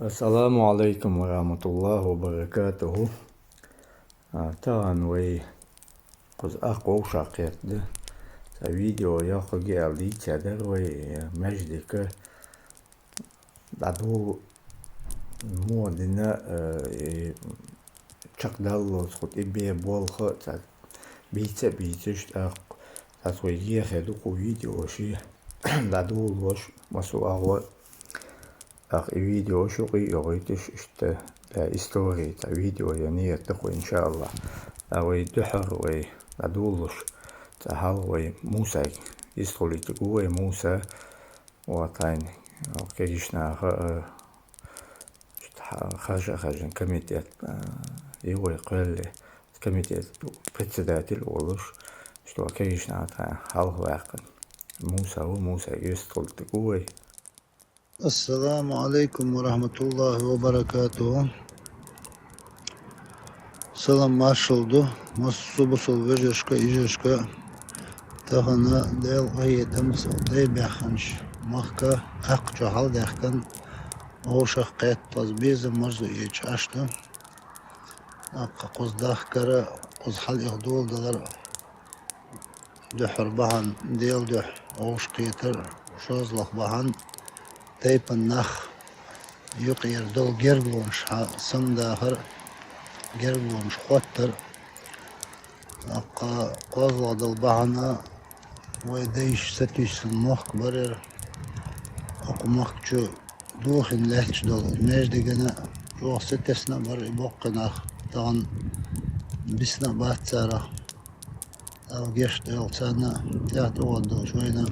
Assalamu alaikum wa rahmatullahi wa barakatuhu. Tahan way quz aqo shaqet de sa video ya khogi ali chader way majdika dadu modina chaqdallo squt ibe bol khat bice shta taswiye hedu ku video shi dadu losh masu awa فيديو شوقي يغيتش اشتا لا استوري تا فيديو يعني يتقو ان شاء الله اوي دحر وي ادولش تا هال وي موسى يستولي تقوي موسى وطين كيجشنا خاجة كميتيات يوي قل كميتيات председатель олуш что كيجشنا تا هال واقع موسى يستولي تقوي. السلام عليكم ورحمة الله وبركاته. Salam maşoldu. Masu busol vejeshka ijeshka. Tahana del ayetem sodey behanş. Mahka akça hal dehken oşaq qet tazbiz marzu iç açtı. Akka qozdah kara qoz hal ihdol dalar. Duhur bahan del duh oş qiyetir şazlaq bahan. Teypen nakh يقير دول جربونش سم داخر جربونش خوتر أقا قوضا دول بحنا ويديش ستيش المخ برر أقو مخ جو دوخن لحش دول مجدقنا جو ستسنا بر بقنا طغن بسنا بات سارة أو جيش دول سانا تحت وضو شوينا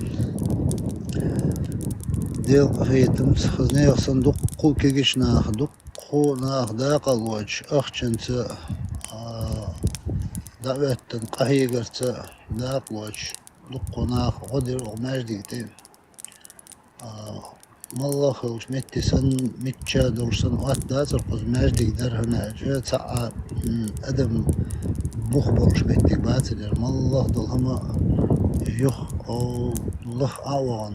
ديل هيتم خزني صندوق قو كيجشنا دق قو ناخ داق الوج أخشنت دعوة قهي قرت داق وج دق ناخ غدر ومجدي مالله خوش متي سن متشا دورسن وات داتر قز مجدي در هنا جا تاع أدم بوخ بورش متي باتر مالله دلهما يخ أو الله أوان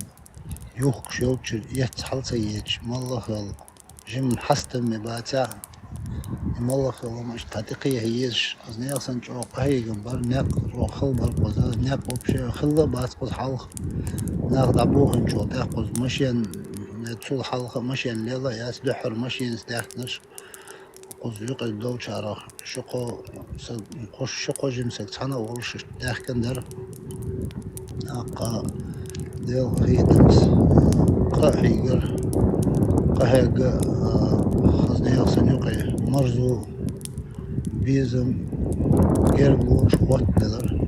يوخ شوتشر يتحل سيج مالله خل جم حستم مباتع مالله خل مش تعتقيه هيش أزني أصلا جو قهي جنبر ناق رو خل برقزا ناق وبشي خلا بات قز حلق ناق دعبوه نشو تاقز مشين نتسول حلقة مشين ليلا ياس دحر مشين ستاحنش قز يقل دو شارخ شقو قش شقو جمسك تحنا وغلش تاحكن در ناق ديل هيتمس قاحيقر قهيقا خزني يغسن يقعي مرزو بيزم قربو شخوات دلر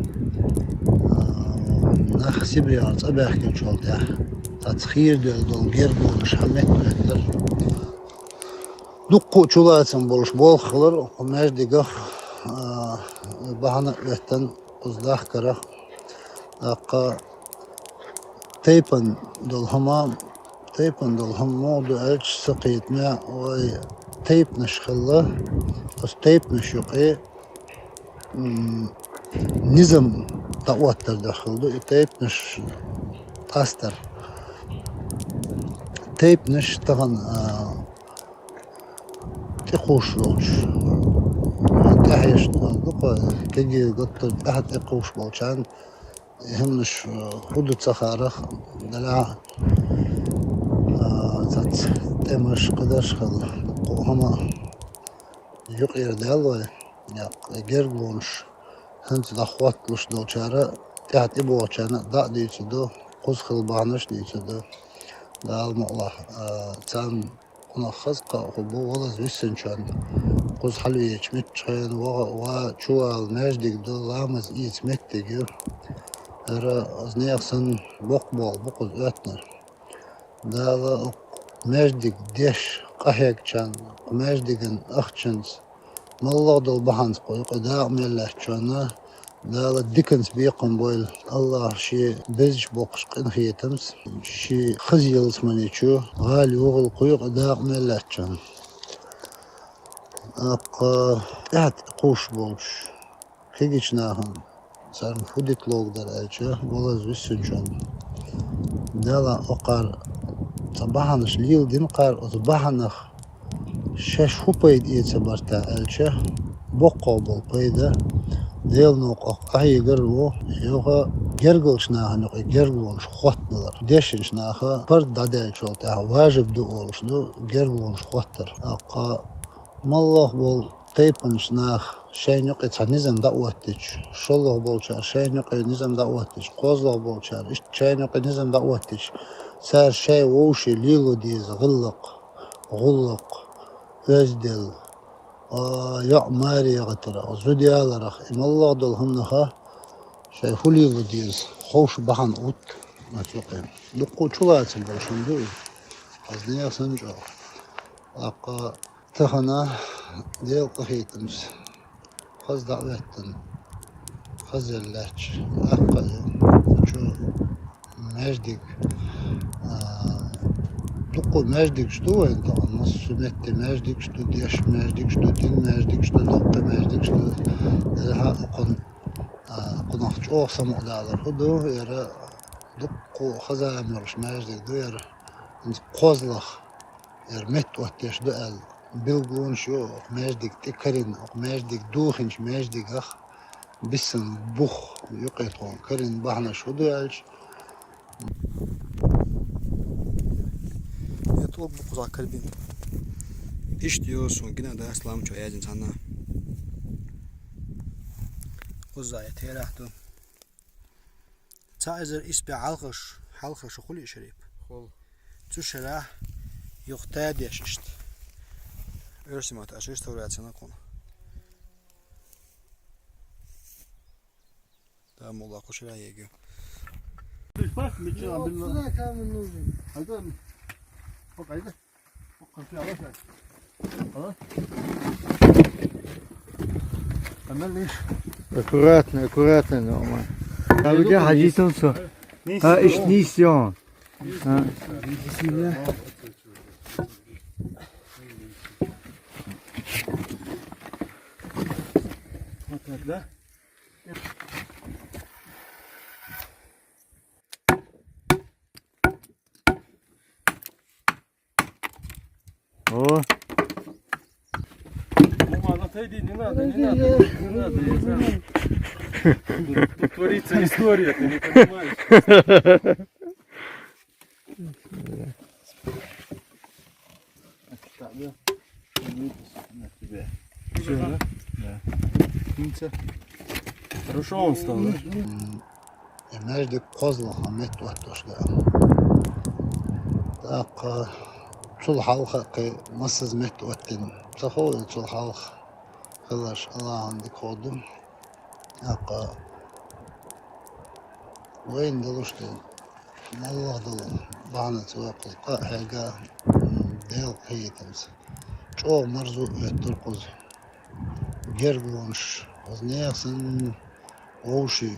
ناخ سيبري عرض أباحكي شوال تاح تتخير دول قربو شحمت دلر دقو چولاتن بولش بول خلر وماش ديقا بحنا بحتن قزداح كرا أقا تيبن دول هم موضوع ألش سقيت ما وي تيب نشخله بس تيب نشقي نظام توتر دخلده تيب نش قاستر تيب نش طبعا تقوش لوش تحيش دقة كجي قطر أحد تقوش بوشان همش خدت سخارخ دلع زت تمش قدرش خل هما يقير دالوي يا جربونش هنت دخوات لش دو شارع تحت إبو شانا دا ديتشدو قز خل بانش ديتشدو دال مقلا تام كنا خزقة خبو ولا زويسن شان قز حلوي يشمت شان وشو الماجدك دو لامز يشمت تجو أرى أزنيخسن بقبال بقز أتنر دالا ماجدك ديش قهيك شان ماجدكن أخشنس مالله دول بحانس قويق داق ميلاش شانا دالا ديكنس بيقن بويل الله شي بزج بوقش قن خيتمس شي خزيلس منيشو غالي وغل قويق داق ميلاش شان أقا قاعد قوش بولش خيجيش ناهم صار مفودك لوق در أجا ولا زويسن شان دالا أقار صباحنش ليل دين قار صباحنخ Şeş hupaydı itibarta elçe. Bokko bol payda. Değil nok ahigar o. Yoga gergil şnaha gergil oluş xotnalar. Deşin şnaha par dadel çolta vajib du oluşnu gergil oluş xottar. Aqa mallah bol taypan şnah şey yok et nizam da uattiç. Şollah bol çar şey yok nizam da uattiç. Qozlah bol çar şey yok nizam da uattiç. Sar şey o şey lilu diz gıllık özdel ya mari yagtara zudiyalara imallah dolhamnaha şey hulilu diz hoş bahan ut matluqim duqqu çulatsın başındı azne yasanca aqa tahana değil qahitimiz qaz davettin qazellaç aqa şu mejdik Duqqu mejdik što en tavan mas sünnette mejdik što diş mejdik što din mejdik što duqqu mejdik što ha qonaq çok samudalar hudu yara duqqu xazamırış mejdik du yara qozlaq yer met otteş du el bilgun şu mejdik tikarin mejdik duhinç mejdik ah bisin buh yuqayton karin bahna şu du elç Ol bu kuzak kalbim. İş diyorsun yine de İslam çoğayacın sana. Kuzaya terahtım. Çayzer isbi halkış kuli şerif. Hol. Tüşera yokta diş işte. Örsimat aşırı storasyona konu. Tamam Allah koşuya yego. Bak mi çan bilmem. Şuna kamil nuzum. Hadi. Bak haydi. Bak kapıyı al sen. Al. Hemen ne? Аккуратно, Рома. А у тебя ходи солнце. А, ишь, не сён. Bismillah. Hadi. О, Мама, отойди, не надо. Тут творится история, ты не понимаешь. Хорошо он стал, да? Mejdik qozlaq met ottoşda. Taqa çul halqa masız met ottin. Sahoy çul halq. Xalaş Allah'ın dikodum. Taqa وين دلوشتي الله دلو بعنا توقف قاعدة ديل قيتمس شو مرزو يترقز جربونش وزنيخسن ووشي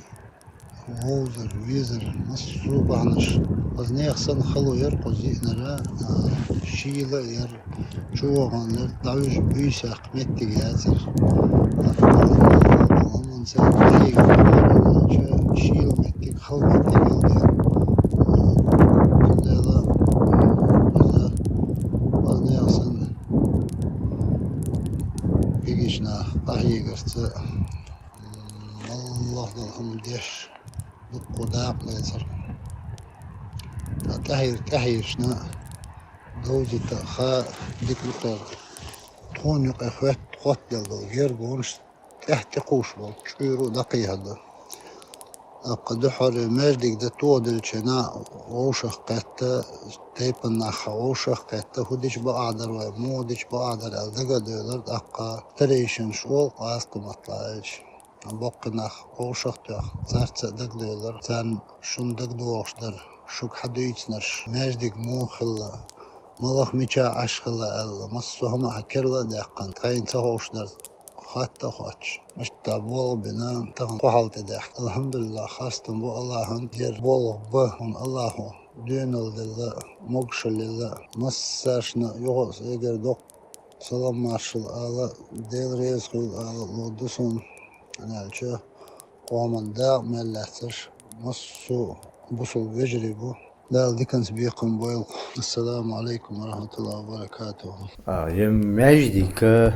ووزر ويزر نصو بعنش وزنيخسن خلو يرقز ينرا شيلة ير شو غنر دعوش بيشاق متي يازر ومن سأل شيل متي خل متي يلدر كلها وزنيخسن بيجيشنا قهيقرت الله دلهم ديش بالقداق ليصر كهيرشنا دوجي خا ديك لقر تون يقى خوات دلدل غير قونش تحت قوش بول شويرو دقي هذا قد حر مجدك ده تو دلشنا وشخ قتا تيبن نخ وشخ قتا هديش بقدر وموديش بقدر الدقة دولار أقا تريشن شول قاسق مطلعش بقناخ وشخ تخ زرت دق دولار زن شون دق دوشدر شوك حديثنش مجدك مو خلا ملخ ميشا عشخلا ألا مصهم حكرلا دقن كاين تهوشدر حتى خاتش مش تابول بنا تغن قحل تدح الحمد لله خاصة بو الله دير بول بهن الله دين الله مقش لله مساشنا يغوص اگر دوق سلام ماشل الله ديل ريز خيل الله لودسون انا الشيخ قومن دا ملاتش مصو بوصل بجري بو لا دي كان سبيقكم بويل. السلام عليكم ورحمة الله وبركاته. يم مجدك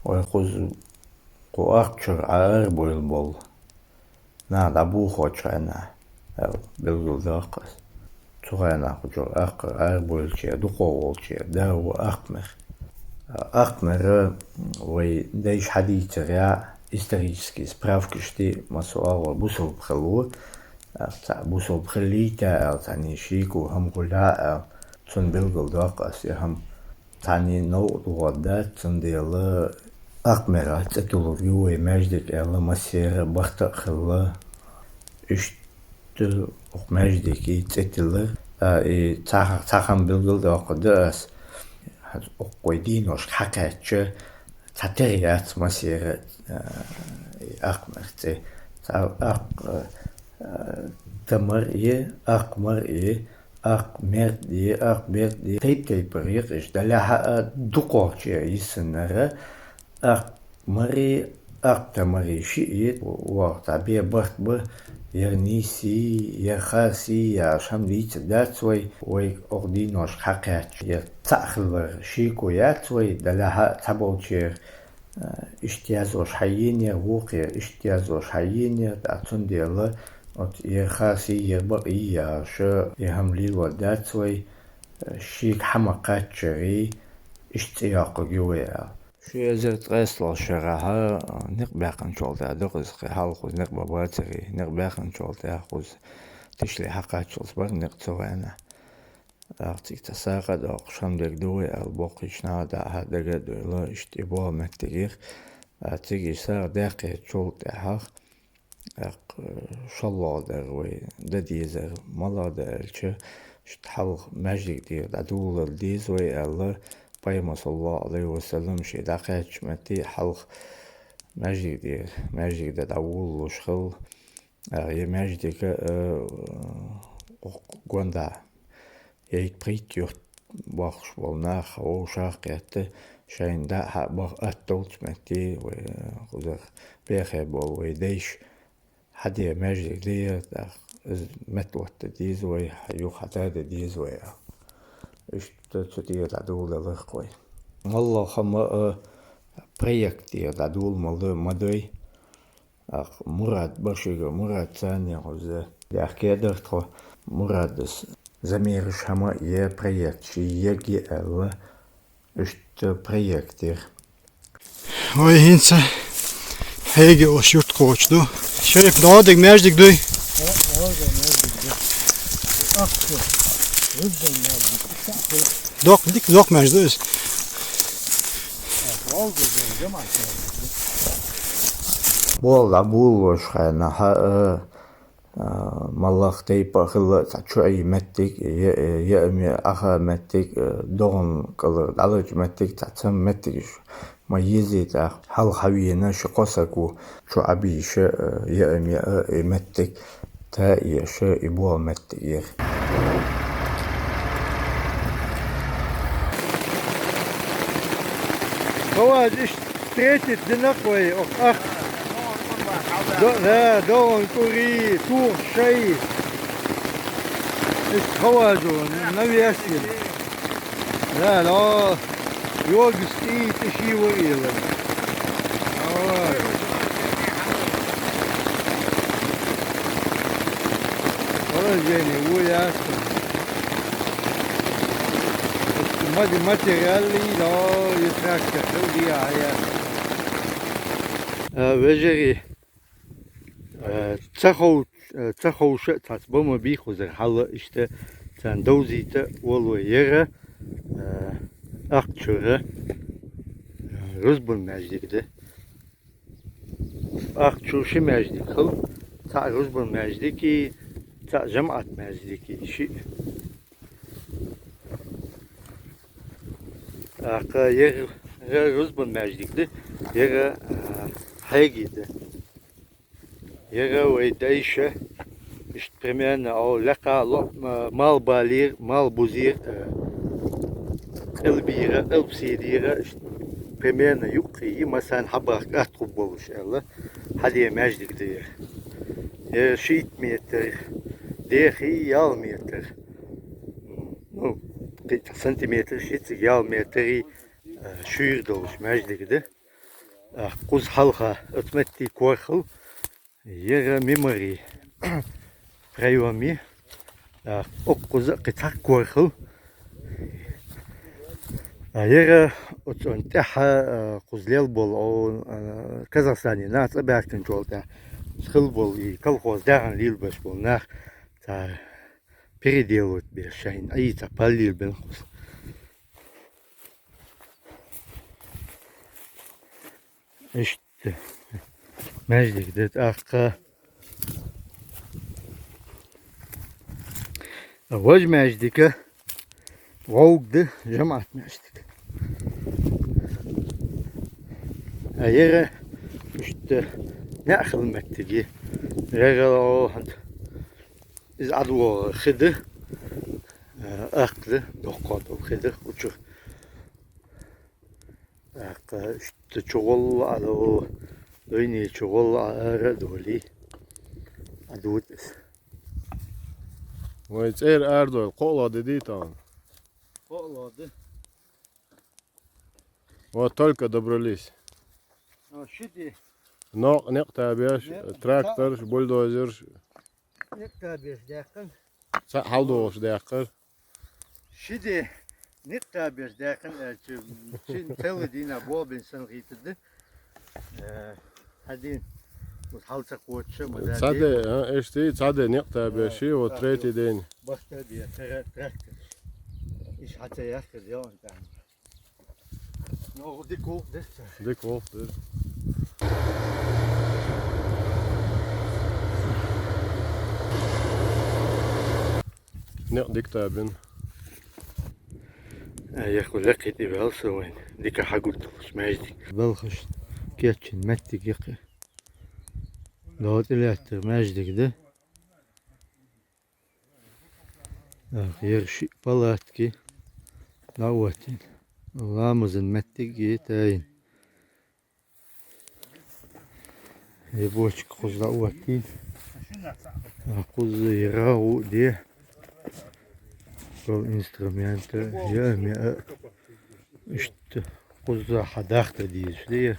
ويخوز قوارتشر عار بويل بول نا دابو خوشانا بلغل داقس تغانا خجر عار بويل شيء دقوول شيء داو أقمر وي دايش حديث ريا исторические справки, что масуала бусов бхалу, бусов бхалита, тани шику, хамгула, цун билгал дакас, хам тани ноут вода, цун дела акмера, цетулу юе междик, эла масера бахта хла, ишт междик и цетила, и цахам билгал дакас, окойдинош хакаче, цатериат масера أقمر أقمر تيتي بريق إيش دلها دقوق يسنرة أقمري شيء وقت عبير بخت يرنيسي يخاسي يا شمليت داتوي وي أقدينوش حقات يتأخلر شيكو ياتوي دلها تبوتشير اشتيازوش حيينير ووقير اشتيازوش حيينير داتون ديلا يخاسي يربقية شو يهمليل وداتوي شيك حمقات شري اشتياق جويا شو يزرت غيسل شراها نقباقن شولتا دقز حالخوز نقباباتري نقباقن شولتا خوز تشلي حقات شولت بر نقتوانا أعطيك تساقد أقشام دك دوي البوقيش نادا هادقا دويلا اشتباه متغير أعطيك يسار داقي شولت أحاق شالله دروي داديزر مالا دارلش اشتحلق مجدك دير دادول الديز وي الله بايما صلى الله عليه وسلم شي داقيتش متي حلق مجدك دا داول وشخل مجدك قوندا يك بريت يوت باخش والناخ او شاقيت شاين دا باخ اتولت متي وغزر بيخي بول ويديش حدي مجدك دير متوت ديز وي حيو حتاد ديز وي ايش تدير دادول الرقوي والله خما проекти дадул модой Мурат башыга Мурат сани хозе яхкедертро Мурадс замериш хама е проект чи еги эл ишт проектир Ой, hinsa hege och yurt du. Şerif dağdık merdik duy. Dok merdik. Bolla bulloş xana ha mallah teypa xilla çay mettik ya mi aha mettik doğun kalır dalıç mettik tatsam mettik ma yizi ta hal haviyena şu qosaku şu abi şu ya mi mettik ta ya şu ibu mettik yer هو اشتريت دنقوي اخ لا دون كوري تور شيء استخواجو نبي اسيل لا يوقف تشي ويلا والله جاني هو ياسر مادي ماتيريالي لا يتراكتر دي عيال وجري تخو شتات بما بيخو زر حلا اشتا تان دوزيتا والو يرى اقتشورة رزبون مجدك ده اقتشوشي مجدك خل تا رزبون مجدكي تا جمعات مجدكي شيء yer ruzbun meclikli yere hegide yere ve değişe işte примерно o laka mal balir mal buzir elbire elbsidire işte примерно yuqi mesela habak atrub boluş Allah hadiye meclik diye yer şiit metre ديخي يال متر نو سنتيمتر شيت يال متري شير دوش ماجدك ده قوز حلقة اتمتي كورخل يرى ميموري فريوامي قوز قطع كورخل يرى اتنتحى قوز ليل بول او كازاخستاني ناس اباكتن جولتا خل بول كالخوز داغن ليل باش بول ناخ تا переделывать без шайн, а это полил бенхус. İşte meclik det akka. Vaj mecdike vogde cemaat mecdik. Ayere işte ne akılmektigi. Regalo hand iz adwo khide aklı dokot khide uçur. İşte çoğul alo öyle çoğul ara doli adut. ويتسير أردو القولة دي там. Oldu. Вот только добрались. Şimdi Но نقطع بيش تراكتور بولدوزر ne tabi yakın. حلدوش داقر. Şimdi ne tabi yakın. Şimdi söylediğine bu ben sana getirdi. Hadi bu halsa koçu mu da. صدق ايش تي صدق نقطع بيشي وتريتي دين. Başta bir traktör. İş hatta yakın ya ondan. Ne oldu ko? ديك وقت. نقدك تابن. ياكل لقيتي بهالسوين ديك حقول تخش ماجدي بلخش كيتشن متك يقي لو طلعت ماجدك ده يرشي بلاتكي لواتين لامزن متك يتاين يبوشك خز لواتين خز يراو دي инструменты я işte kuzda hadakta diye diye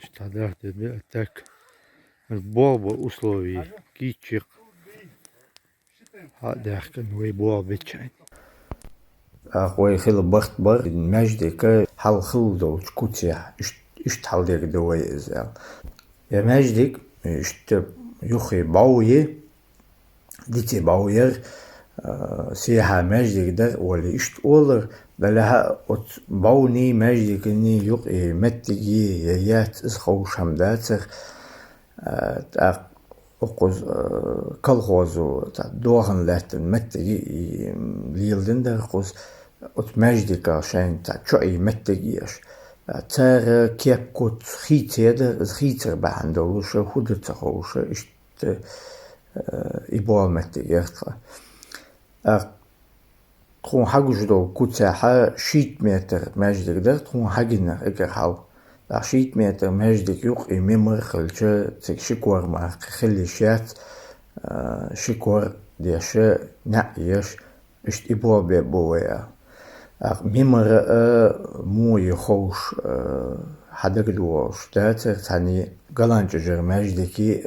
işte hadakta bir tak bol условий кичик hadakta ve bol bitçen أخوي خيل بخت بر المجد كا حل خل دو كوتيا إشت حل ديك دوي إزال يا مجدك إشت يخي باوي ديتي باوير سيها مجدك ده ولا إشت أولر بلها باوني مجدك إني يقي متجي يات إسخو شمداتر أقوز كالغوزو دوغن لاتن متجي ليلدن ده أقوز مجدك عشان شوي متجيش تار كيب كوت خيتر خيتر بعندوش خودتروش إشت إبوال متجيرتر تخون حاجة جدو كوتساحة شيت متر ماجدك ده تخون حاجنا إجر حاو شيت متر ماجدك يوق إميمر خلشة تك شكور ما خلي شات شكور ديشة نعيش إشت إبوا بيبويا ميمر مو يخوش حدك دوش داتر تاني قلانج جر ماجدكي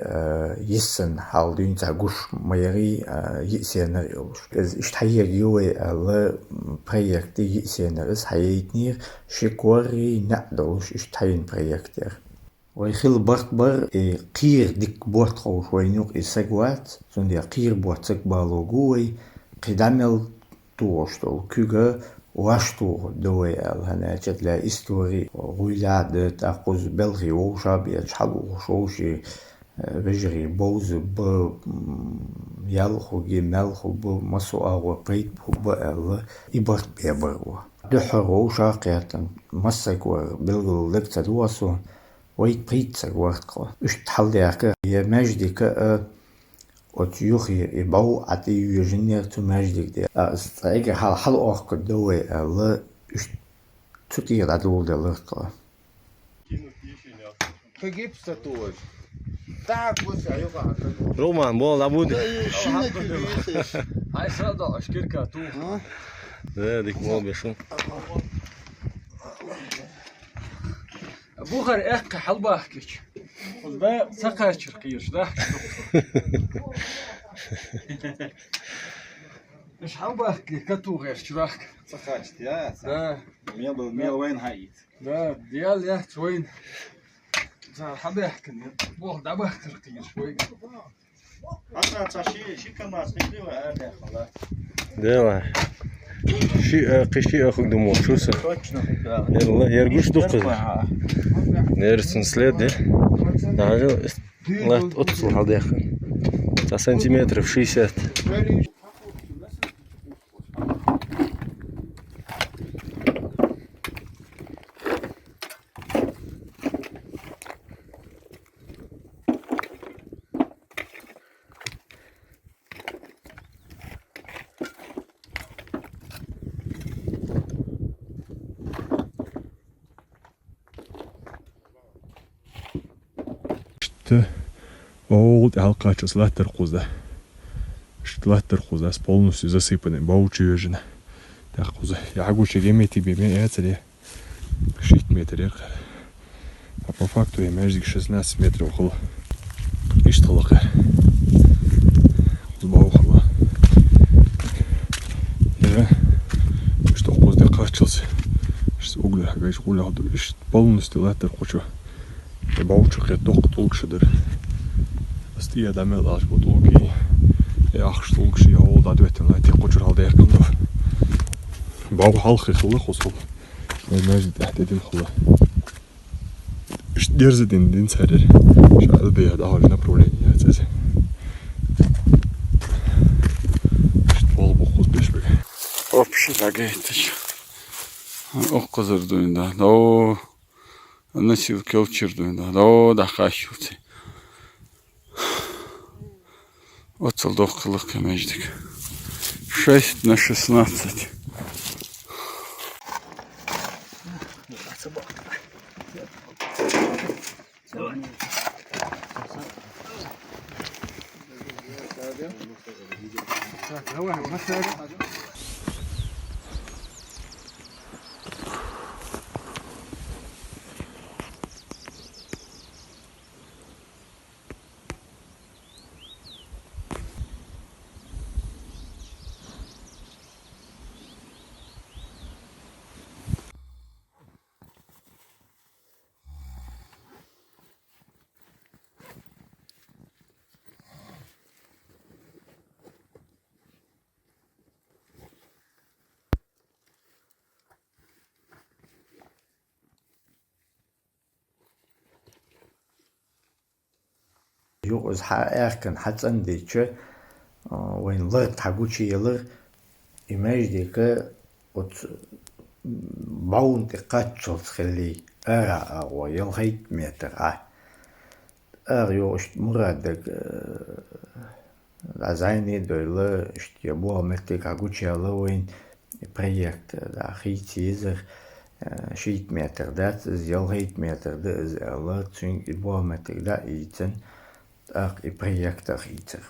يسن حالدين تاقوش ميري يسينر يوش إز إشتحير يوي ألا بريكتي يسينر إز حييتنير شكوري نعدوش إشتحين بريكتير ويخيل بر قير ديك بوات خوش وينوق إساقوات زون دي قير بوات ساقبالو قوي قدامل توشتو كوغا واشتو دوي هنا جت لا استوري غولاد تاقوز بلغي وشا بيتشحلو وشوشي بجري بوز ب يالخو جمالخو ب مسوء وبريد ب ال إبرت بيبروا دحرو شاقيتن مسكور بلغو لكتا دواسو ويت بريد سكورتقو اشتحلياك يا مجدك وتيوخي يباو عتي يوجينير تو ماجدك دي استريك حال أوخ دوي ألا تطير عدول دي لرقا Vergibst du durch? رومان بول لابد هاي صدق اشكرك تو ذلك مو بيشون بوخر احكي حلبة احكيك وذا سقى شرقيش ذا مش حلبة احكي كتو غير شراك سقاشت يا ده ميل وين هايت ده ديال يا وين صار حب يحكي بوخ ده بحكي شرقيش شوي حتى تشي كما سقيتي وهذا خلاص ديوا شيء قشي اخذ دموع شو سه يلا يرجوش دقة نيرسن سليد ده نعجو لا اتصل هذا يخن 9 سنتيمتر في 60 Old алкача слаттер куза. Слаттер куза с полностью засыпанный баучуежина. Так куза. Я гучи гемети беме яцели 6 метров. А по факту я между 16 метров хол. Ишталака. Баухала. Я что кузда качался. Что угля, гайш угля, полностью латтер хочу. Я баучу хеток толкшедер. Stia da med als på tolki. Ja, stolk zie al dat weet en dat ik al daar kan af. Bouw halge geluk of zo. Maar zit echt in geluk. Er zit in dins herder. Schade bij dat al een probleem. Ja, het is. Vol bokus besbek. Opşi da gittik. O kızır duyunda. O nasıl kılçır duyunda. O da kaçıyordu. Отцелдох кылык кемеждик. 6 на 16. يوز حقاقن حتى ديتش وين لغت حقوشي يلغ إيماج ديكا باون تقاتشل تخلي أرى ويلغيت متر يوش مرادك لازايني دويلة اشتيابوها متك حقوشي يلغ وين بروجكت دا خيتيزر شيت متر دات يلغيت متر دا از الله تسين إبوها متك دا إيتن project achter.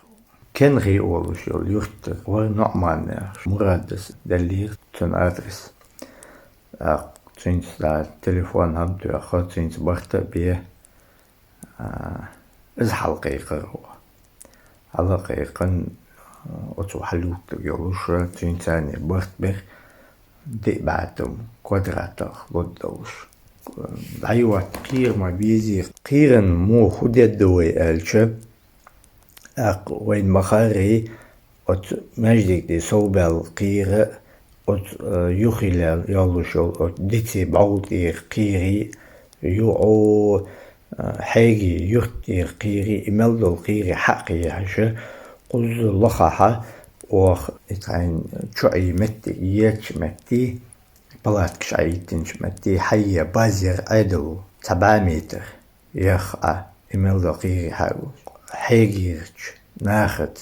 Ken geologisch al jucht waar nog maar Murad's deliert zijn adres. Sinds dat telefoon hem doorgaat sinds Barta bij is حلقيقة حلقيقة أتو حلوت جلوش sinds أنا Bart بير دي بعدهم كوادراتر لودوش. أيوة قير ما بيزي قيرن مو خدي الدوي ألشة وين مخاري أت مجدك دي صوب القير أت يخيل يالوشو أت ديتي بعوض قيري يو حاجي يختي قيري إملدو القيري حقي عشا قل لخاحة وخ إتعين شعي متي ياتش متي بلاد كشعيتنش متي حية بازر عدو 7 متر يخع إمل دقيقي حاول حيجيرش ناخت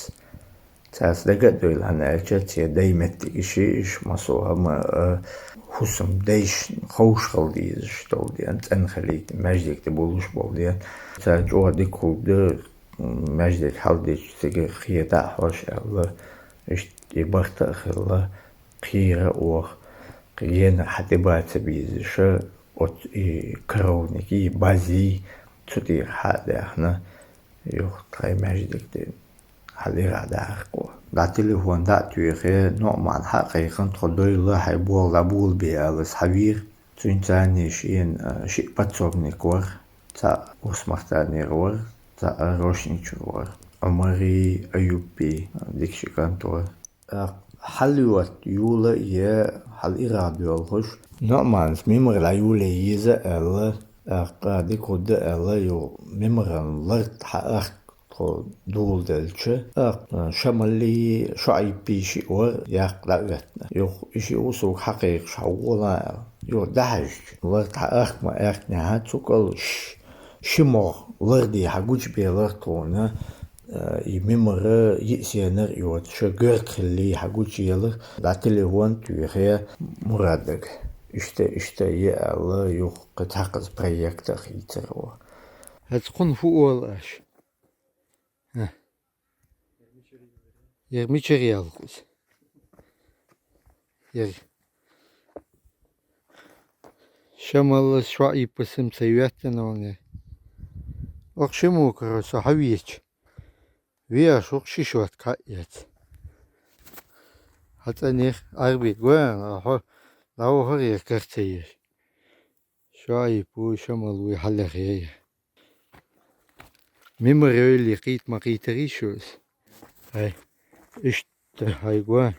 تاس دقت دويل هنالجت يدي متي إشيش مصوها ما хусам дейш хоушхал диз штолдиан цэнхалит маждик де булуш болдиан за жоди кулде маждик халдич теге хиета хош алла иш ибахта хла қира ох қиена хатибат биз ш от и кровники бази цуди хадахна юх трай маждик де халира дахко да телефон да туйхе норман хақиқан тодойлы хайбол лабул биалс хавир цунцани шин ши подсобникор за усмахтанерор за рошничор амари аюпи дикшикантор халюат юла е халира биолхош норман мимр ла юла изе эл قاعد يقود الله يو ممرن لرت حق دول دلچه شمالي شعيب بيشي ور يقلقتنا يو إشي وصوك حقيق شعولا يو دهج لرت حق ما اقنا هاتسوكل شمو لردي حقوش بي لرتونا يممر يسينر يو تشغر خلي حقوش يلر داتلي هون تيخي مرادك İşte ya Allah yok katakız proyekte hiter o. هتكون فوق ولاش 20 ريال خوز يري شمال شوي بسم سيواتنا ونه أخشمو كرسو هويج ويا شوكشي شوات كايت حتى نيخ أربي قوان لو هري كرتيش شوي بو شمال ويحلقيه ميموري اللي قيت ما قيتريشوس هاي اشت هايقوان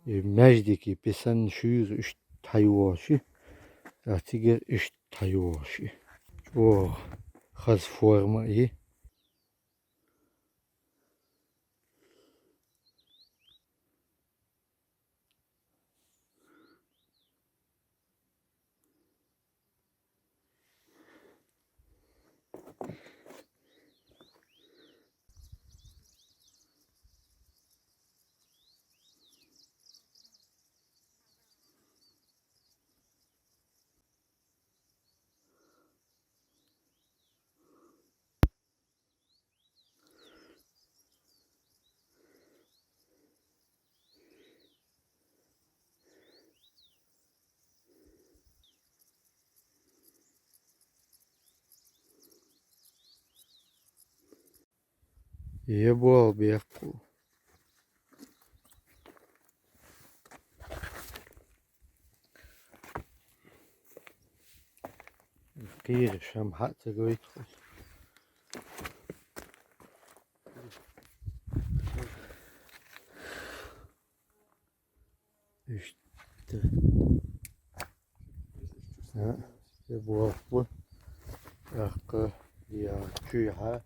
مجدكي بسن شوز اشت هايواشي اتيجر اشت هايواشي او خاص فورما ايه يبغى بيحكوا كتير شام حتى قويت işte ha يبغى bu akı ya çüha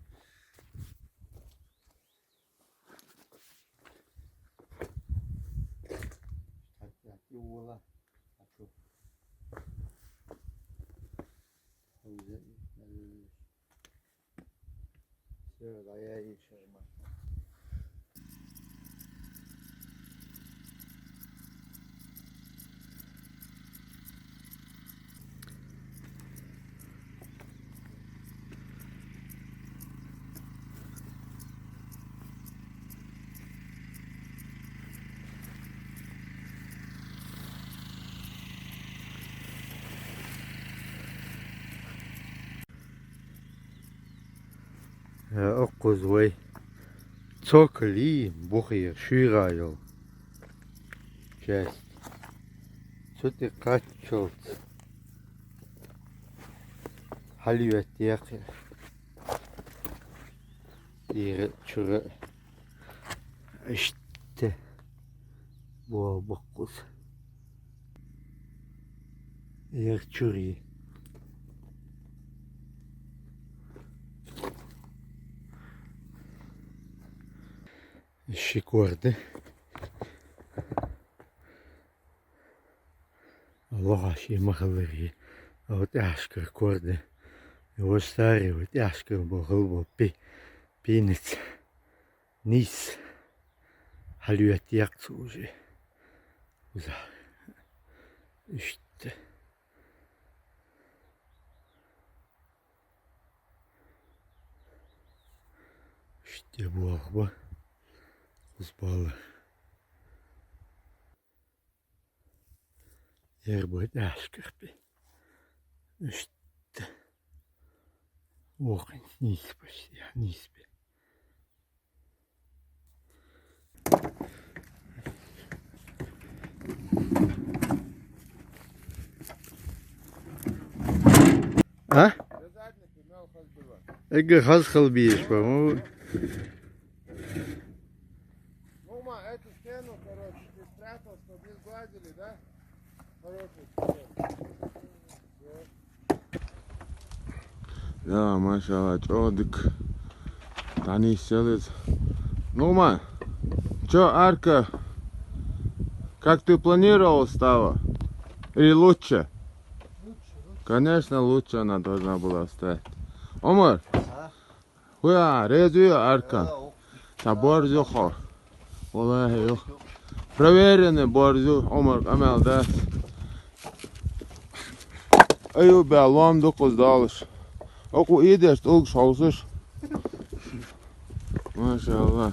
ولا أشوف سير عياي شرما أقوز وي توكلي بخير شيرايو جاست سوتي قاتشوت حليوة تياقي دير شراء اشت بوا بقوز يرشوري الشيكوردة الله عشي مخلري او تحشكر كوردة هو ستاري وتحشكر بغلبو بينت نيس حلوة يقصوجي وزا İşte. İşte bu araba uzbalı. Yer bu ders kirpi. İşte. Orkin nisbe ya nisbe. Ha? Ege хазхал биеш, по-моему. Ну, эту стену, короче, ты спрятал, чтобы не сгладили, да? Хороший. Да, машалла, чёдик. Тани селец. Ну, чё, арка? Как ты планировал стала? Или лучше? Конечно, лучше она должна была стать. Омар, хуя, резую аркан. Та борзу хор. Валлахи yok. Проверенный борзу, Омар, амел, да. Ayı be, Allah'ım 9 dağılış. Oku iyi ders, olg şausuz. Maşallah.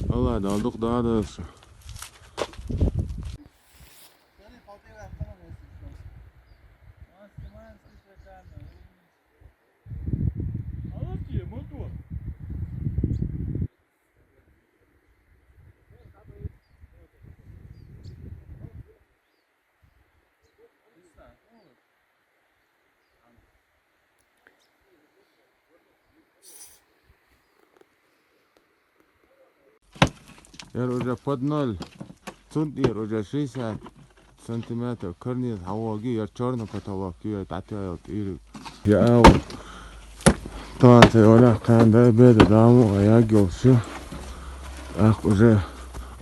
Vallahi daldık daha da. Яр уже под 0. Тут яр уже 60 сантиметров. Корни хаваги яр черный потолок. Яр татьял ир. Я вот. Танцы оля канда беда даму я гёлсу. Ах уже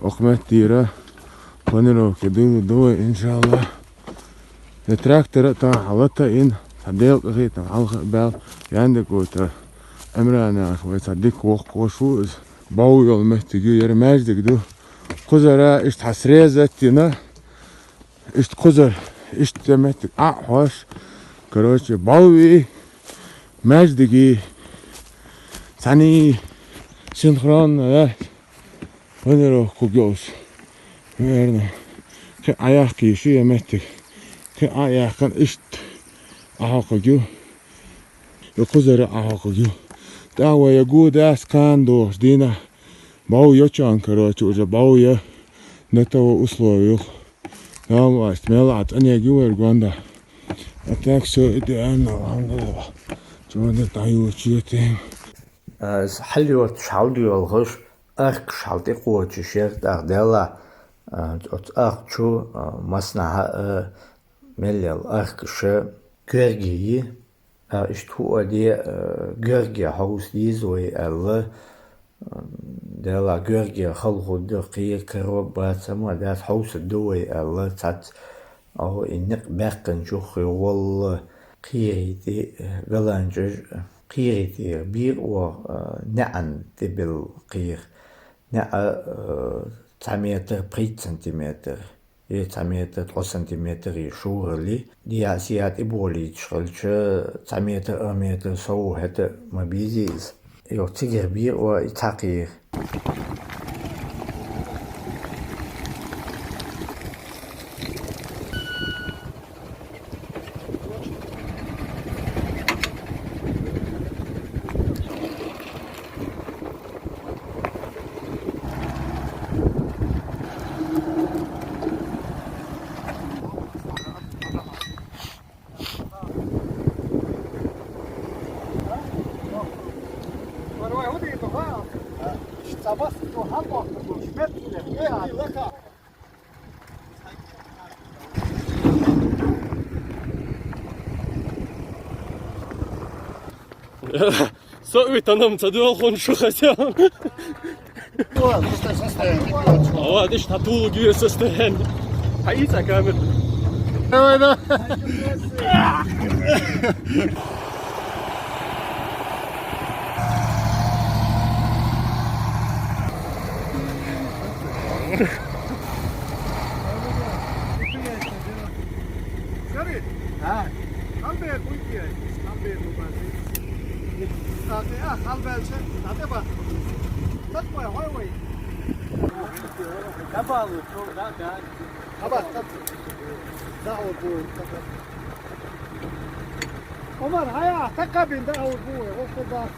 Ахмет тира. Планировки дуй иншаллах. Трактор та халата ин. Садел гыта алга бал яндык отыр. Эмрана ахвай садик кошу. Бау yol mehtigi yermezdik du. Kuzara işte hasriyaz ettiğine işte kuzar işte demettik. Hoş. Короче, бауи mezdigi sani синхронно, да? Планировку гёс. Верно. Ke ayak kişi yemettik. Ke ayakın işte ahakıgı. Kuzara ahakıgı. Дава я гуда сканду, дина бау ячан, короче, уже бау я на того условию. Там власть мелат, а не говорю гонда. А так все идеально, алхамдулилlah. Чего не таю чьи-то. حلوت شالدي الغش أخ شالدي قوة شيخ دغدلا أخ شو مصنع ملل أخ شو كرجي İşte diye görge havuzli zoy elle de la görge halhudu kıyı kırıp batsama da havuz doy elle tat o innek bakın çok yol kıyıdi galancı kıyıdi bir o ne an debil kıyı ne metre 3 centimetre 3 metre 3 centimetre şuurli diyasiyat iboli çıkılçı 3 metre 1 metre soğuk hete mabiziz yok tigir bir o itakir Совет нам тадуал хон шо хотел. А вот это тату гюе состояние. Хаица камер. Давай, да. ها قلبي كويتي قلبي مبازي قلبي هذا بقى تطوي هوي كبالو لا خلاص دعوة بوي عمر هيا تكبين دعوة بوي وخذ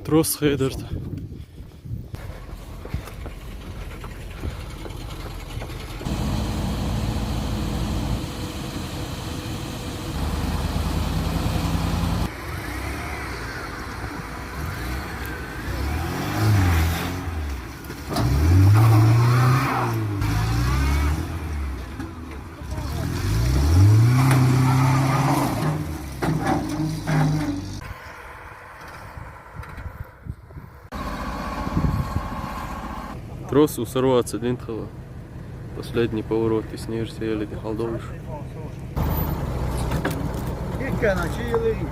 Трос хедерт. Трос усорваться динтхала. Последний поворот и снежься еле халдовыш. كان شيء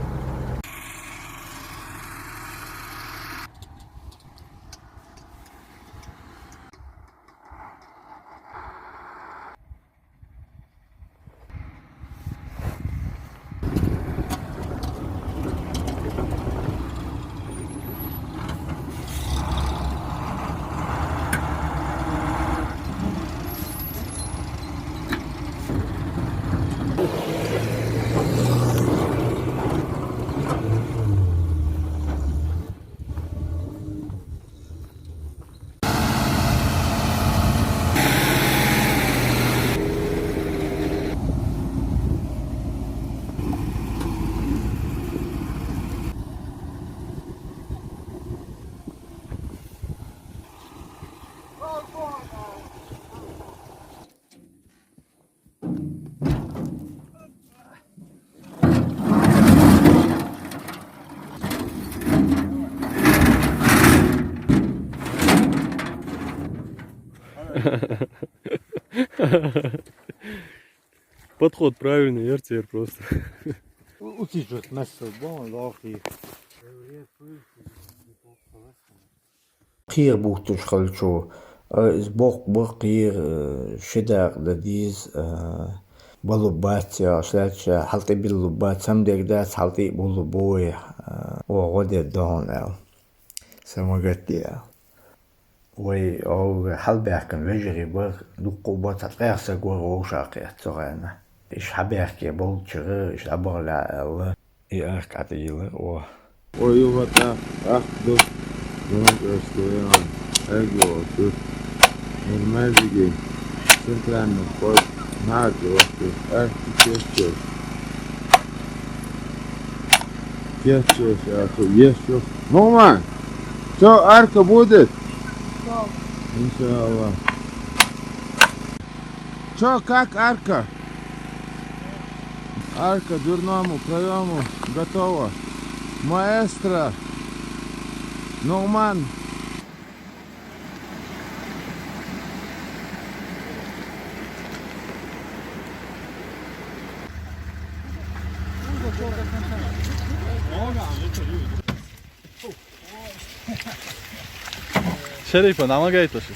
Подход правильный, РТР просто. Утечет место, bon, лохи. قير بوتش خلشو بوق قير شداق لديز بلوبات يا شلاتش حلطي بلوبات سمدك داس حلطي بلوبوي وغدي الدهون او سمجتي وي او حلباكن وجري بر دقو بات قياسا غور وشاقي تسغانا ايش حباكي بولتشر ايش ابغلا الله اي ارك عتيله و ويوتا أخذ دون أستويان أجوا المازجي سنتران نقول ناجي وقت أرتكيشة كيشة يا أخو يشوف نومان شو أركب بودت إن شاء الله شو как арка арка дверному проему готова маэстро Норман. Şerif'e nama gayetlaşız.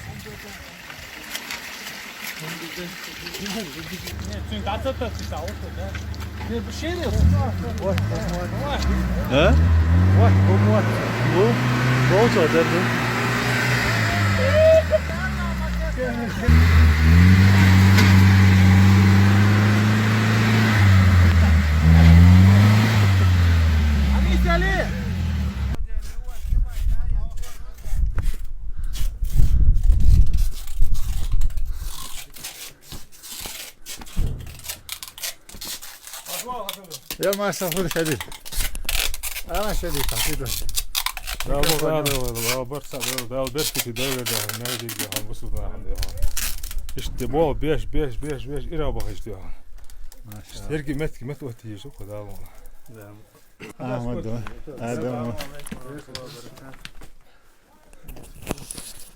He? Bu olsa derdi. يا ما سافر شديد أنا شديد تحديدا Да, барса, да, беркити devlerde nerede gidiyor? Hamburg'da hamdi. İşte bu beş, İrab'a işte. Sergi met vatiye şu kadar mı? Adam.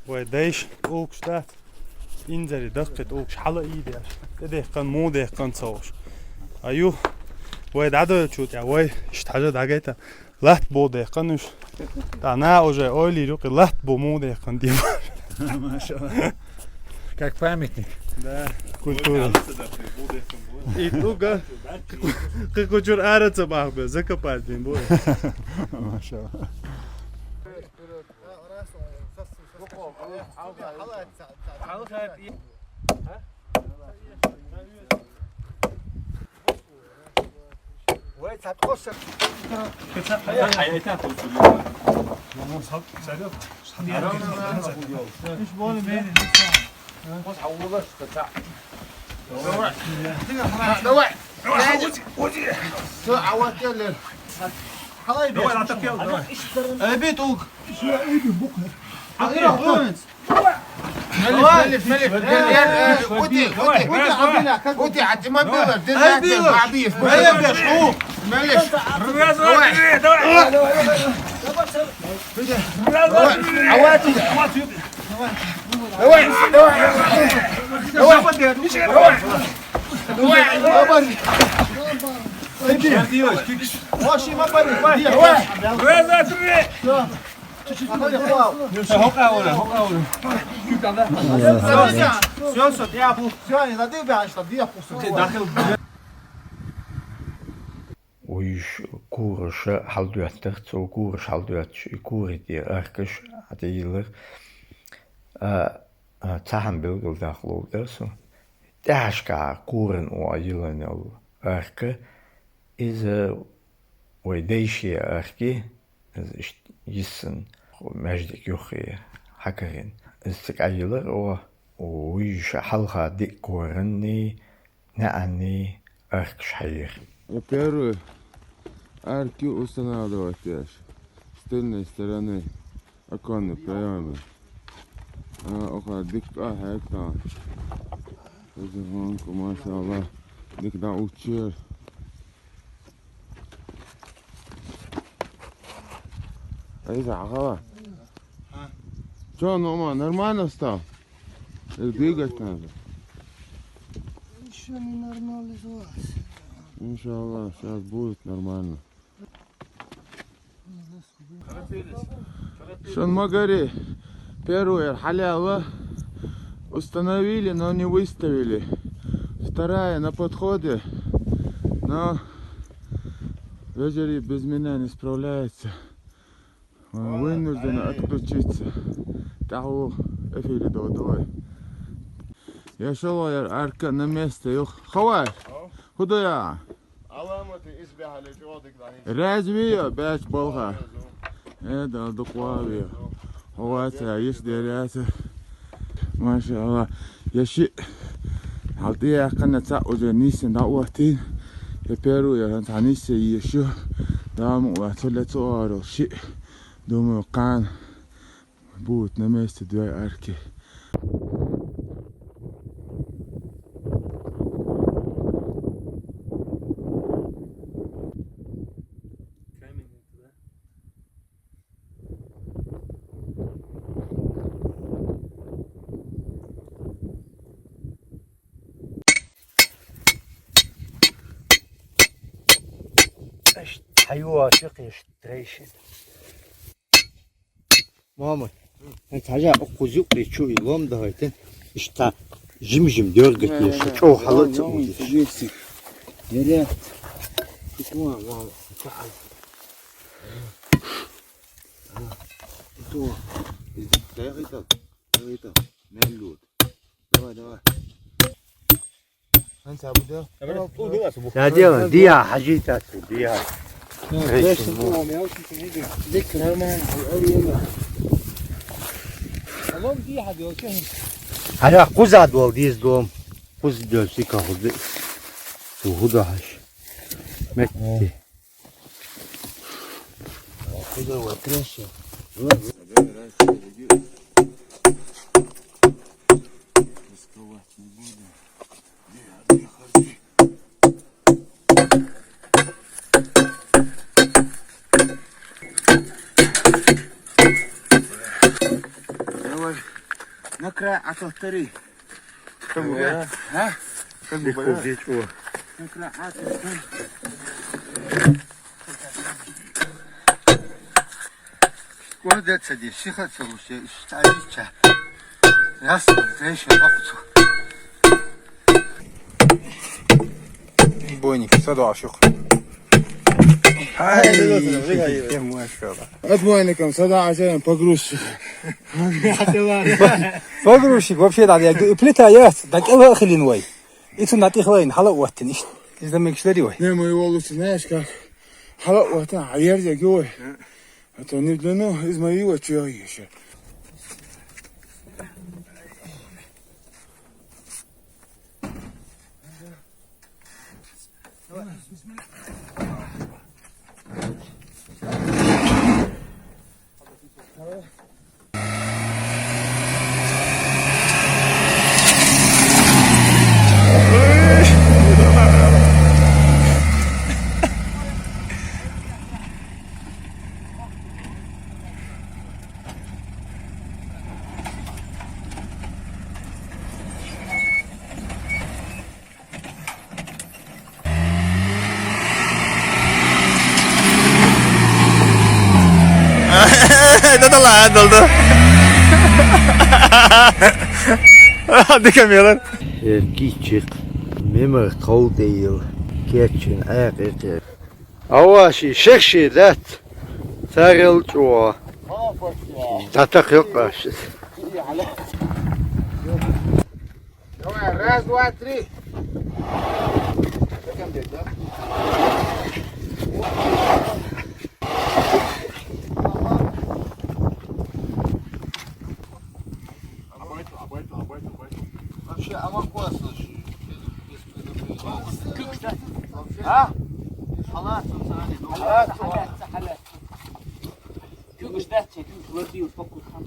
Vai 10 Ulkstad. انزلي دقت اوش حلا ايدي ده كان مو ده كان صوش ايوه وايد عدو تشوت يا واي اشتحاجة دعجيتا لحت بو ده كانش تانا اوجه اويلي روكي لحت بو مو ده كان دي ما شاء الله как памятник. Да, культура. И туга как учур араца бахбе закопать блин бой. Маша. ويش كورش حلدواتر تو كورش حلدواتش كوري دي اركش عديلر تاهم بيلدل داخلو درسو تاشكا كورن او يلن ارك از ويديشي اركي از يسن مجدك يوخي حكرين استك ايلر او ويش حلقة دي كورني نعني اركش حير. Первый арки устанавливать с тыльной стороны оконный проем. Около дикка хектар. Зимонку, машаллах, дик научил. Айза, ага. Что, Нома, нормально стал? Двигать надо. Еще не нормализовалось. Иншаллах, сейчас будет нормально. Шанмагари, первая халява установили, но не выставили. Вторая на подходе, но вечери без меня не справляется. Вынуждена отключиться. Таху эфире давай. Я шел, арка на месте. Хавай, куда я? رازمية باش بلغة هذا دقوابي هواتها يشدرياته ما شاء الله يا شيء حالتي قناة تأوجه نيسن دعوتين يبيرو يا تعنيسي يشو دام واتولة أورو شيء دوم قان بوت نمست دوي أركي حيوة شقيش تريشن ماما انت حاجة اقو زوقي شو يلوم ده هيتن اشتا جمجم ديرجت يشا شو حلت جيسي يا تكوا ماما تعال تو دقيقة ملود دوا انت ابو ده لا دي حاجيتها دي ذكرى ما هلا قزع دول ديز دوم قز دول سيكا خذ وهداش متي خذ وترش نقرأ عطوتري قعدت سدي شيخة سوسي استعجلت يصبر تعيش وقته Бойник, саду ашук. Отбойником сада ашук погрузчик. Погрузчик вообще да, я плита есть, так его хлинвай. И тут нати хлин, хала уаттен, из замекшleri вай. Не мой волос, знаешь как, хала уаттен, а я же гой. Это не для ну, из моего чего еще. ده طلع عدل ده دي كاميرا Erkicik, memur koldeyil, geçin ayakı. Avaşı şekşi dat, sarıl çuğa. Tatak yok başı. Раз, два, три. Вообще, а вопрос слушай. А? Халат, Халат. Кюгуш да, чекин, владею, покуй хам.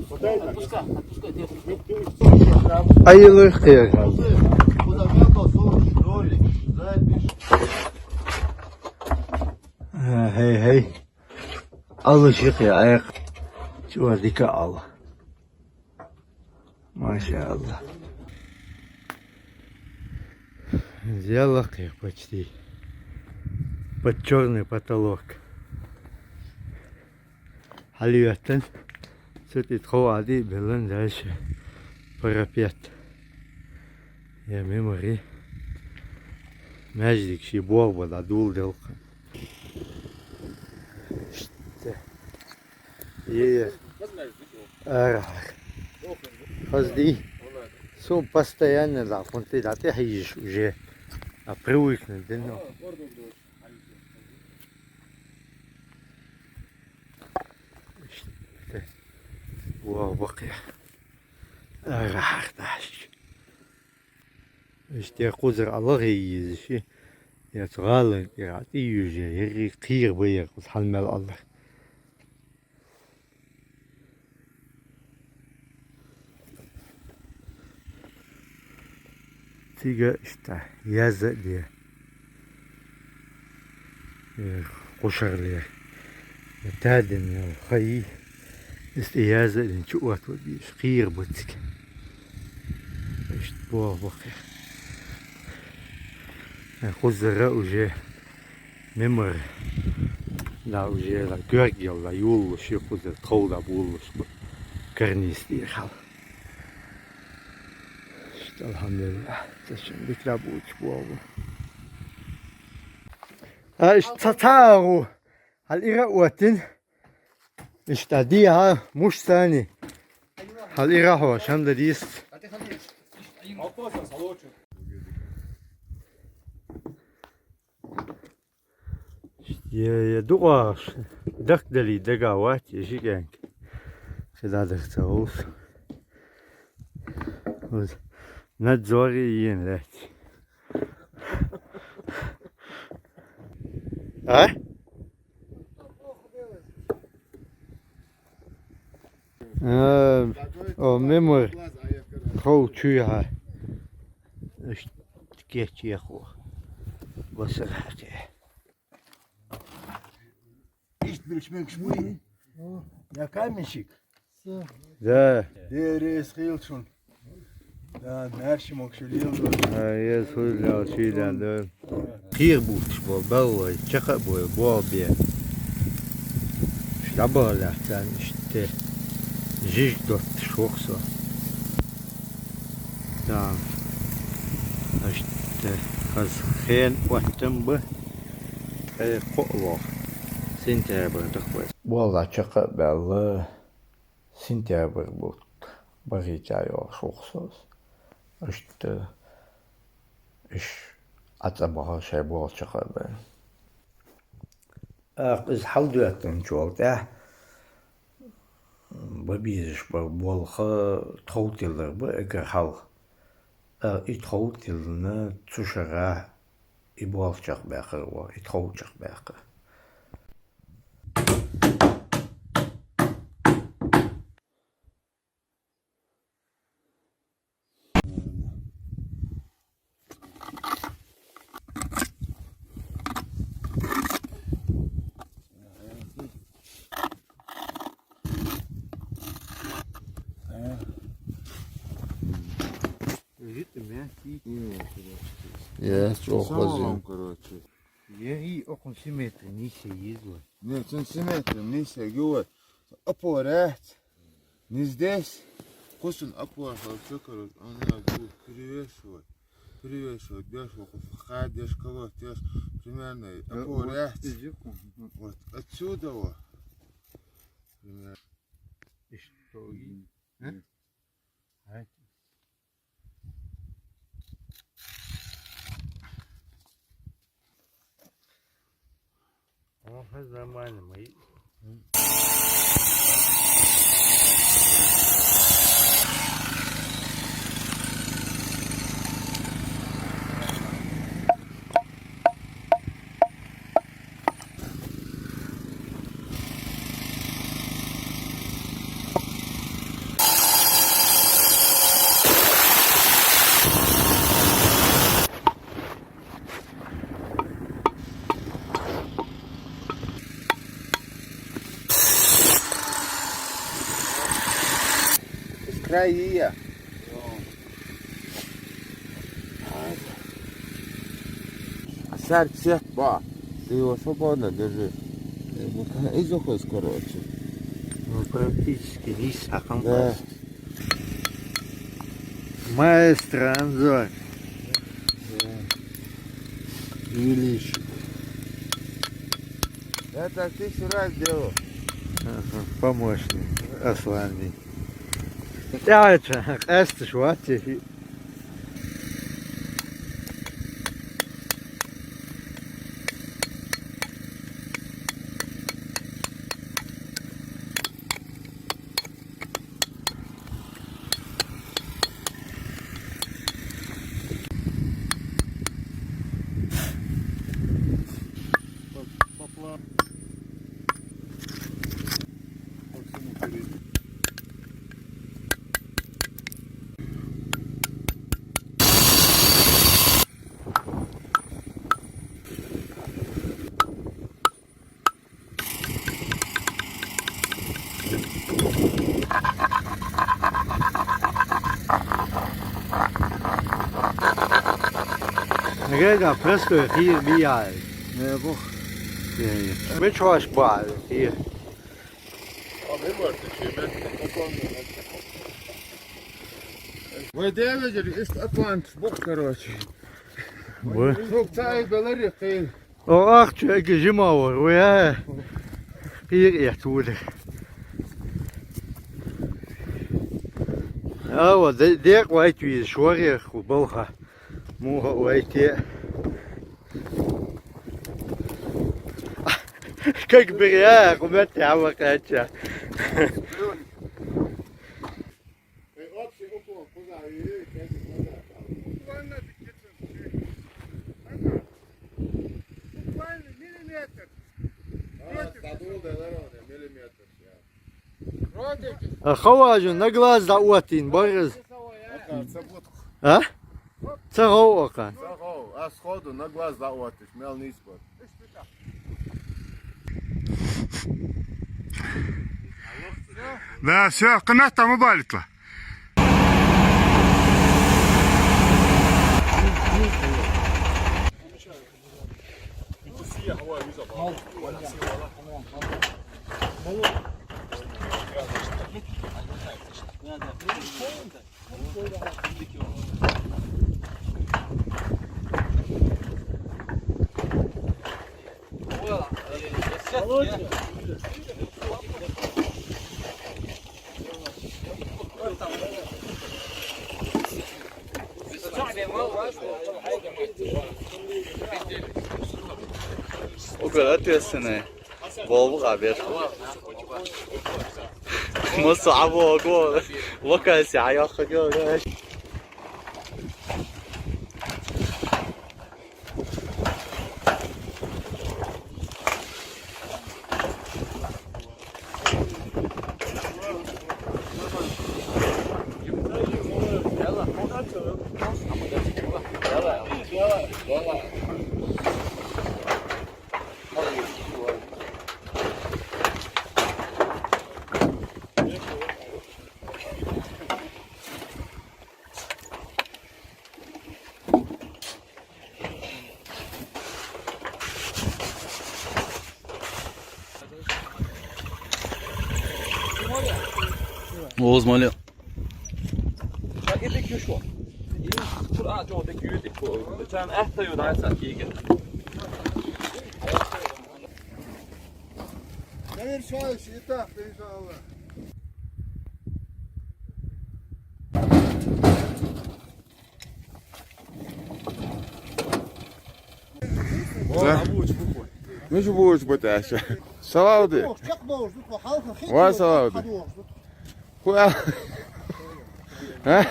Отпускай. Ayılır kıyar. Hey. Alışık ya ayak. Şu dika al. Maşallah. Сделал их почти. Под черный потолок. Халиятен. Сюда тхоади белен дальше. Парапет. Я мемори. Мәждик ши борба да дулдел. Е. Хазди. Сум постоянно да, он ты да ты ходишь уже. А привыкнуть, да ну. Вау, бакя. Рахташ. İşte kuzer Allah iyiyiz işi. Ya tğalın ya iyüce yeri kıyır bıyır halmel Allah. Tiga işte yazı diye. Koşarlar. Tadın ya hayy. İşte yazı diye çuvat var bir kıyır bıtık. İşte bu bakıyor. Kuzlara уже memor. La уже la görgel la yol şu kuzer kavda bulmuş bu. Karnis diye hal. İşte elhamdülillah. Şimdi bu bu oldu. Ha işte tataru. Hal ira uatin. İşte di ha muştani. Hal ira ho şimdi diist. Я думаю, дали договаривать, если как. Когда дохтаус. Вот. Надзоре енлять. А? О, мемор. Хау чуя. Geç yahu. Basır hadi. İşte bir işmek bu. Ya kaymışık. Да. Deri eskil şun. لا نارش مكشولين يا سولا شيلا ده خير بوش بول شقق بول بيه شلبه لحتن işte جيج دوت شوخسا da işte kaz خين وقتم به قوة سنتابر دخوة Bolla çıkı belli sentyabr bu barıcaya şoksuz. İşte iş atamaha şey bol çıkı ben. Kız hal düettin çok da. Babizş bolha tavtildir bu eğer hal. İtavtilini tuşağa ibolçak bakır var. İtavçak bakır. Я Самолом, короче. Я и около 7 метров ниже ездил. Нет, сантиметров ниже, говорит. Аппарат. Не здесь. Косун аппарат, все, короче. Она будет перевешивать. Перевешивать, бьешь в ходишь, колотишь. Примерно аппарат. Вот отсюда вот. Примерно. И что? Это нормально, мои. Краия. Сар всех ба. Ты его свободно держи. И заход, короче. Ну, практически лишь сахам. Да. Маэстро Анзор. Велич. Это 1000 раз делал. Ага, помощник. Асланный. Ja, это erste Schwarze. Rega, presto hier via. Ne bu. Which was bad here? Вы девять ist Atlant Buch, короче. Вы? Друг цай белари хей. O ach, ik zie maar hoor, ja. Hier echt hoor. Ja, wat dit weet je, sorry, goed bogen. Morgen weet je. Kijk maar ja, kom met jou wat krijtje. Хаважу на глаз да отин, борыз. А? Це говока. А сходу на глаз заотиш, мел не спот. Да, все, канат там и балитла. وقلت يا السنة بابو غابر ما صعب وقول وكان ساعة خجول Oğuz Mali. مش بوش بتاعش سلاودي وسلاودي خويا ها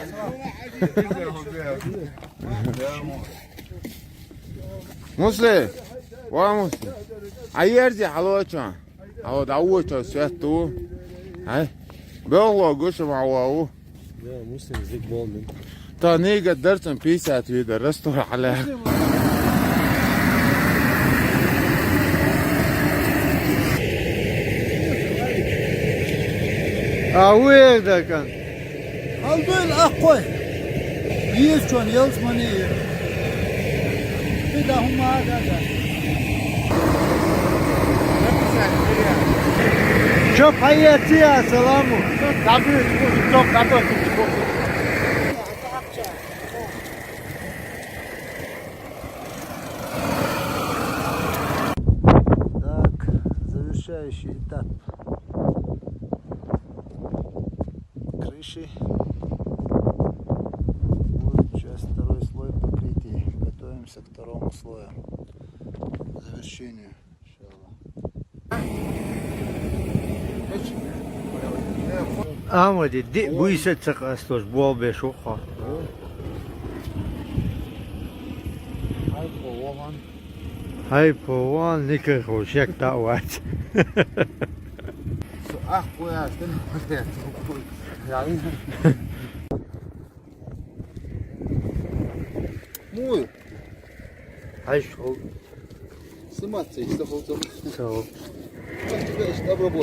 مسلم ومسلم عيرتي حلوتشان او دعوتو سيتو هاي بالله قش معواو لا مسلم زيك بولمن تاني قدرت بيسات في درسته على وين ده كان؟ البيل أقوى يسون يلزمني إذا هم هذا شوف حياتي يا سلامو تعبير شوف تعبير Так, завершающий этап крыши. Вот сейчас второй слой покрытия. Готовимся к второму слою. К завершению. Ahmet di bu ise çıkastos bol beş oka. Hay povan nikah hoşek davat. Ah خويا يعني مو Hay şol. سمعت اشتغلت Sağ ايش ابو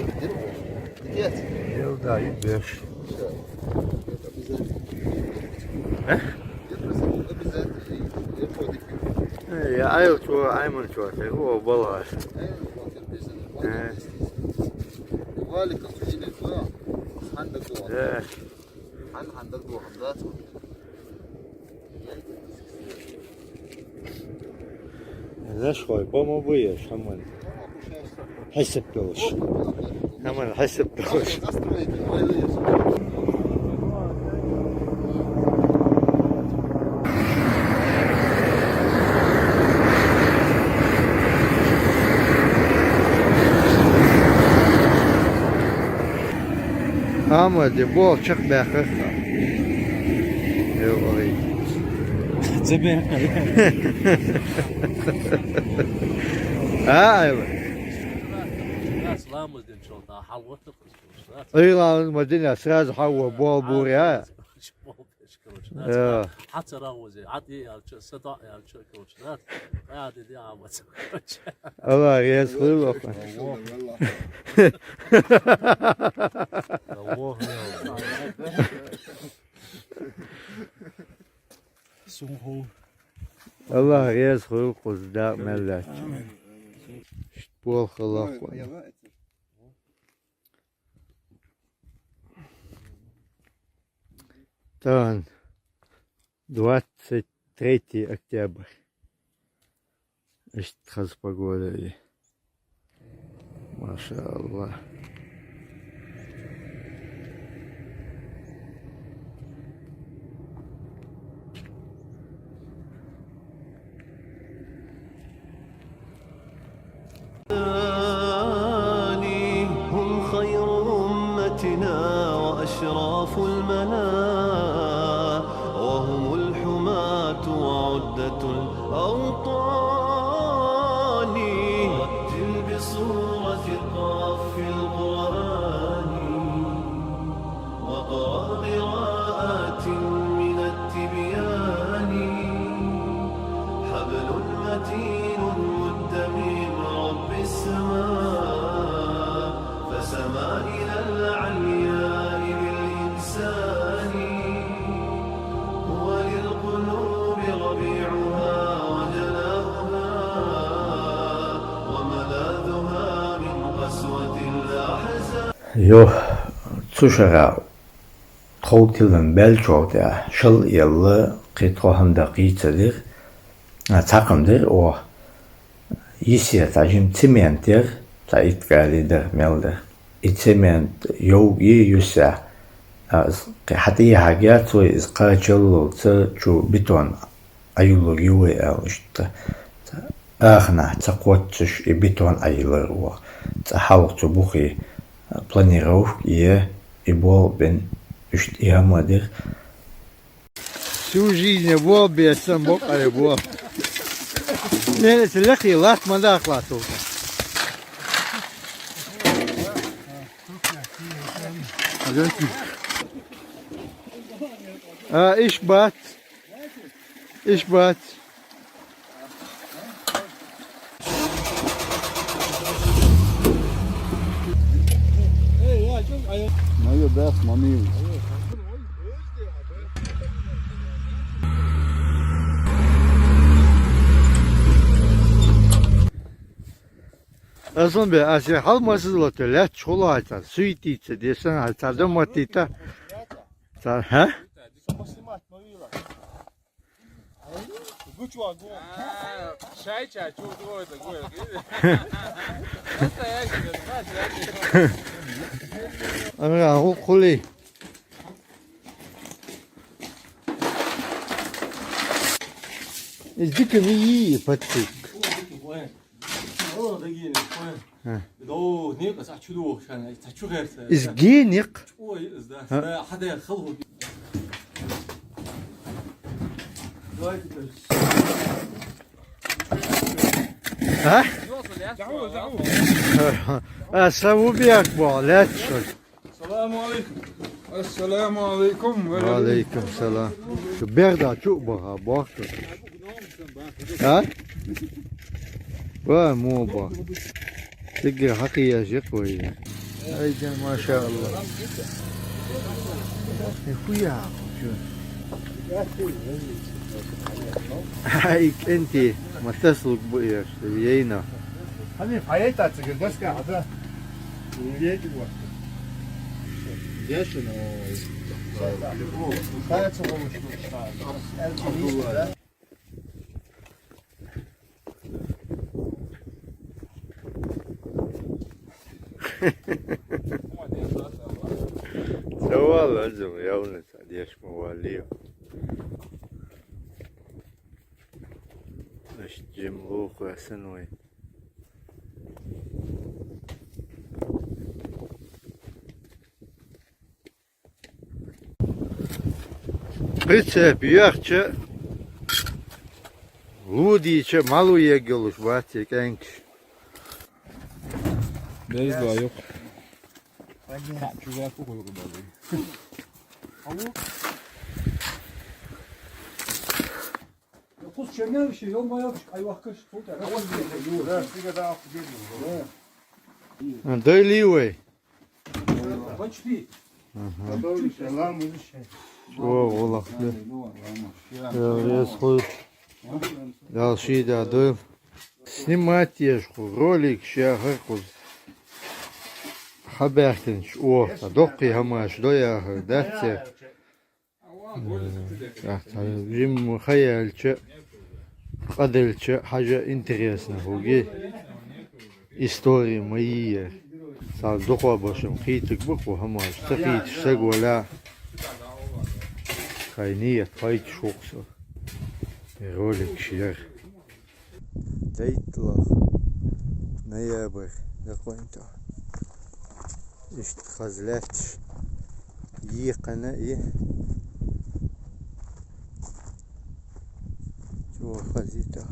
ديت Yıl dayı beş. Ya ayol çoğu ayman çoğu. O balar. والك الخزينة الفا عندك دوا عندك دوا حمدات Знаешь, хой, помогуешь, хаман. Хасеп пилош. Хаман хасеп пилош. Ama de bol çık bekle. Yok orayı. Zebir. ايوه ايوه المدينه سراج حوا بول بوريا حتى راوزي عادي صداع كوتشات عادي دي عمت الله يسخر الله يسخر قصداء ملاك بول خلاص Тан 23 октябрь. Значит, погода. ما شاء الله. هم خير أمتنا وأشراف الملا، وهم الحماة وعدة الأوطان. رتل بصورة القاف في القرآن، وقرأ قراءات من التبيان. حبل متين مد من رب السماء، فسما إلى العلياء بالإنسان. هو للقلوب ربيعها وجلاؤها، وملاذها من قسوة الأحزان. Jo, Zuschauer, Trotillen Beljo der Schall Yelle Kitrohanda Gitzer, Takhamder or Isia Tajim Timenter, Tait Galider Melder. Itzement Yogi Yusa as Hati Hagiato is Kajolo to Biton Ayulo Yue Elst. Achna Takotish a Biton Ayler or Tahau to Buchi. Планировки и был бен я мадер. Всю жизнь был без самок, а был. Не, это легкий лат, мада классу. إيش بات ما يبقى مامي أصلاً بأسي حال ما سزلت لا تشولا هاي سويتي تديسن هاي تردم ماتيتا ها أنا أقول خلي إزديك مية باتيك إزجينيق ها؟ أسمو بيك بالات السلام عليكم. السلام عليكم. وعليكم السلام. بيردا شو بها باكر. ها؟ مو با. تلقى حقيقة شقوية. أيضا ما شاء الله. خويا شو؟ هايك أنتي ما تسلك بقياش تبيينا. هني في حياتك بس كده. وياك الوقت. ياشنا. سوال لازم يونس عديش مواليه اش جمبوك وسنوي بيتشه بيخشه لوديشه مالو يجلوش باتيك انكش Bezda yok. Kuz çemel bir şey olmaya ay vakış tut ya. Дойливый. Почти. О, волах. Я сход. Дал шида дол. Снимать ешку ролик шахакуз. حبيتنش أوه دقي هماش دويا هداتي جيم مخيل شيء قدر شيء حاجة انتريسنا هوجي история мои сал дохва башым хитик буху хамаш тахит сагвала хайният хайт шокса ролик шир дейтлах ноябрь дохванта ишт хазлатш يقنا إيه شو خزيته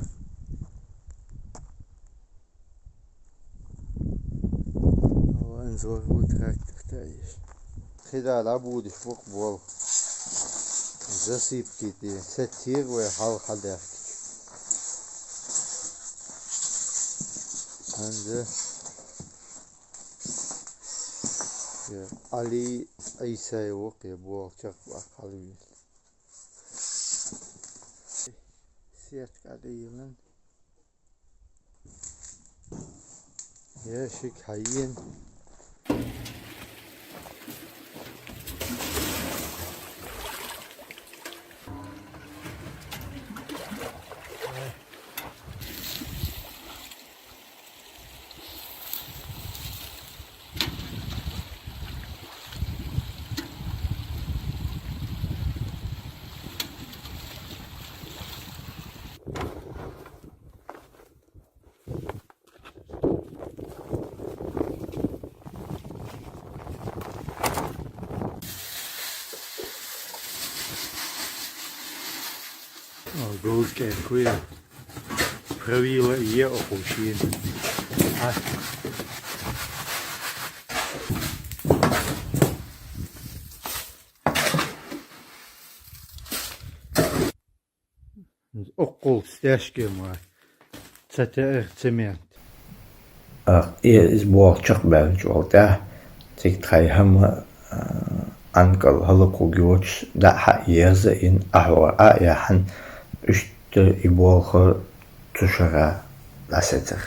هو انزور وتراكتر تعيش خدا العبود فوق بول زسيب كده ستير ويحاول حداك هنده علي عيسى وقي بوق شق علي سيات قليلا يا شيك حيين Голубка куя правила є опущені. Окол стяжки ма. Це цемент. Is borgchak beljolta tikthay hama ankal halakogyoch da ha yerze in ahwa ayahan üstte ibolkha tushara laseter